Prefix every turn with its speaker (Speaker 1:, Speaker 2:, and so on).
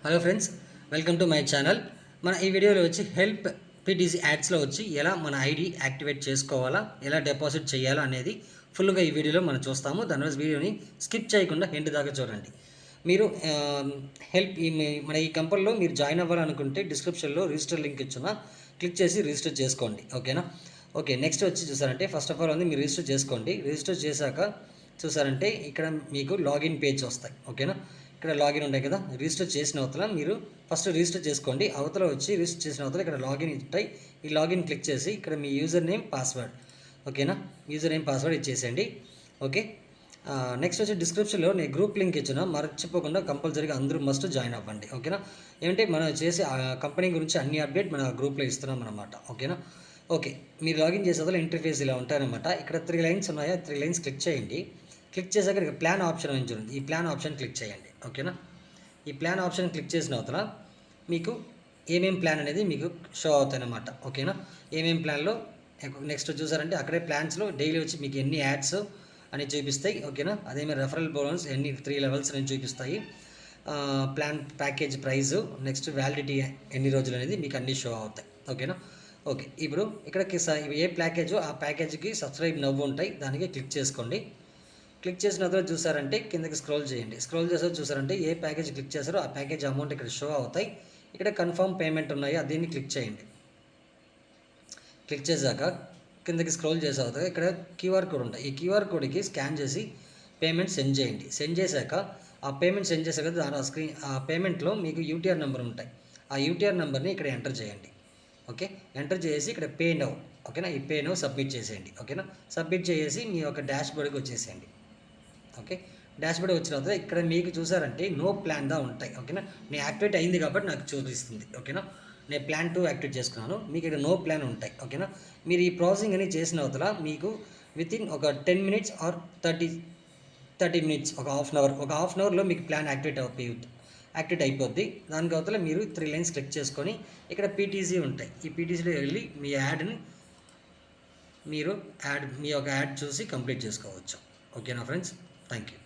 Speaker 1: Hello friends, welcome to my channel. మన ఈ వీడియోలో వచ్చి హెల్ప్ పీటీసీ యాడ్స్లో వచ్చి ఎలా మన ఐడి యాక్టివేట్ చేసుకోవాలా, ఎలా డిపాజిట్ చేయాలా అనేది ఫుల్గా ఈ వీడియోలో మనం చూస్తాము. దానివల్ల వీడియోని స్కిప్ చేయకుండా ఎండ్ దాకా చూడండి. మీరు మన ఈ కంపెనీలో మీరు జాయిన్ అవ్వాలనుకుంటే డిస్క్రిప్షన్లో రిజిస్టర్ లింక్ ఇచ్చున్నా క్లిక్ చేసి రిజిస్టర్ చేసుకోండి. ఓకేనా? ఓకే, నెక్స్ట్ వచ్చి చూసారంటే ఫస్ట్ ఆఫ్ ఆల్ మీరు రిజిస్టర్ చేసుకోండి. రిజిస్టర్ చేశాక చూసారంటే ఇక్కడ మీకు లాగిన్ పేజ్ వస్తాయి. ఓకేనా? ఇక్కడ లాగిన్ ఉంటాయి కదా, రిజిస్టర్ చేసిన అవతల మీరు ఫస్ట్ రిజిస్టర్ చేసుకోండి. అవతల వచ్చి రిజిస్టర్ చేసిన అవతల ఇక్కడ లాగిన్ ఉంటాయి. ఈ లాగిన్ క్లిక్ చేసి ఇక్కడ మీ యూజర్ నేమ్ పాస్వర్డ్, ఓకేనా, యూజర్ నేమ్ పాస్వర్డ్ ఇచ్చేసేయండి. ఓకే, నెక్స్ట్ వచ్చి డిస్క్రిప్షన్లో నేను గ్రూప్ లింక్ ఇచ్చిన, మర్చిపోకుండా కంపల్సరీగా అందరూ మస్ట్ జాయిన్ అవ్వండి. ఓకేనా? ఏమంటే మనం చేసే కంపెనీ గురించి అన్ని అప్డేట్ మన గ్రూప్లో ఇస్తున్నాం అన్నమాట. ఓకేనా? ఓకే, మీరు లాగిన్ చేసే వల్ల ఇంటర్ఫేస్ ఇలా ఉంటాయన్నమాట. ఇక్కడ 3 లైన్స్ ఉన్నాయా, 3 లైన్స్ క్లిక్ చేయండి. క్లిక్ చేశాక ఇక్కడ ప్లాన్ ఆప్షన్ ఉంటుంది. ఈ ప్లాన్ ఆప్షన్ క్లిక్ చేయండి. ఓకేనా? ఈ ప్లాన్ ఆప్షన్ క్లిక్ చేసిన అవతల మీకు ఏమేం ప్లాన్ అనేది మీకు షో అవుతాయి అన్నమాట. ఓకేనా? ఏమేం ప్లాన్లో నెక్స్ట్ చూసారంటే అక్కడే ప్లాన్స్లో డైలీ వచ్చి మీకు ఎన్ని యాడ్స్ అని చూపిస్తాయి. ఓకేనా? అదేమీ రెఫరల్ బోనస్ ఎన్ని 3 లెవెల్స్ అని చూపిస్తాయి. Plan package price, next validity ఎన్ని రోజులు అనేది మీకు అన్నీ షో అవుతాయి. ఓకేనా? ఓకే, ఇప్పుడు ఇక్కడికి ఏ ప్యాకేజో ఆ ప్యాకేజీకి సబ్స్క్రైబ్ నవ్వు ఉంటాయి, దానికి క్లిక్ చేసుకోండి. క్లిక్ చేసిన తర్వాత చూసారంటే కిందకి స్క్రోల్ చేయండి. స్క్రోల్ చేసే చూసారంటే ఏ ప్యాకేజ్ క్లిక్ చేస్తారో ఆ ప్యాకేజ్ అమౌంట్ ఇక్కడ షో అవుతాయి. ఇక్కడ కన్ఫర్మ్ పేమెంట్ ఉన్నాయి, దీన్ని క్లిక్ చేయండి. క్లిక్ చేశాక కిందకి స్క్రోల్ చేసే అవుతాయి. ఇక్కడ క్యూఆర్ కోడ్ ఉంటాయి. ఈ క్యూఆర్ కోడ్కి స్కాన్ చేసి పేమెంట్ సెండ్ చేయండి. సెండ్ చేశాక ఆ పేమెంట్ సెండ్ చేశాక ఆ పేమెంట్లో మీకు యూటీఆర్ నెంబర్ ఉంటాయి. ఆ యూటీఆర్ నెంబర్ని ఇక్కడ ఎంటర్ చేయండి. ఓకే, ఎంటర్ చేసి ఇక్కడ పే నౌ, ఓకేనా, ఈ పే నౌ సబ్మిట్ చేసేయండి. ఓకేనా? సబ్మిట్ చేసి మీ యొక్క డాష్ బోర్డ్కి వచ్చేసేయండి. ఓకే, డాష్ బోర్డ్ వచ్చిన తర్వాత ఇక్కడ మీకు చూసారంటే నో ప్లాన్ దా ఉంటాయి. ఓకేనా? నేను యాక్టివేట్ అయింది కాబట్టి నాకు చూపిస్తుంది. ఓకేనా? నేను ప్లాన్ 2 యాక్టివేట్ చేసుకున్నాను. మీకు ఇక్కడ నో ప్లాన్ ఉంటాయి. ఓకేనా? మీరు ఈ ప్రాసెసింగ్ అని చేసిన అవతల మీకు వితిన్ ఒక 10 మినిట్స్ ఆర్ 30 మినిట్స్, ఒక హాఫ్ అన్ అవర్లో మీకు ప్లాన్ యాక్టివేట్ అయిపోద్ది. దానికి అవతల మీరు 3 లైన్స్ క్లిక్ చేసుకొని ఇక్కడ పీటీసీ ఉంటాయి. ఈ పీటీసీలో వెళ్ళి మీ యాడ్ని మీ యొక్క యాడ్ చూసి కంప్లీట్ చేసుకోవచ్చు. ఓకేనా ఫ్రెండ్స్? Thank you.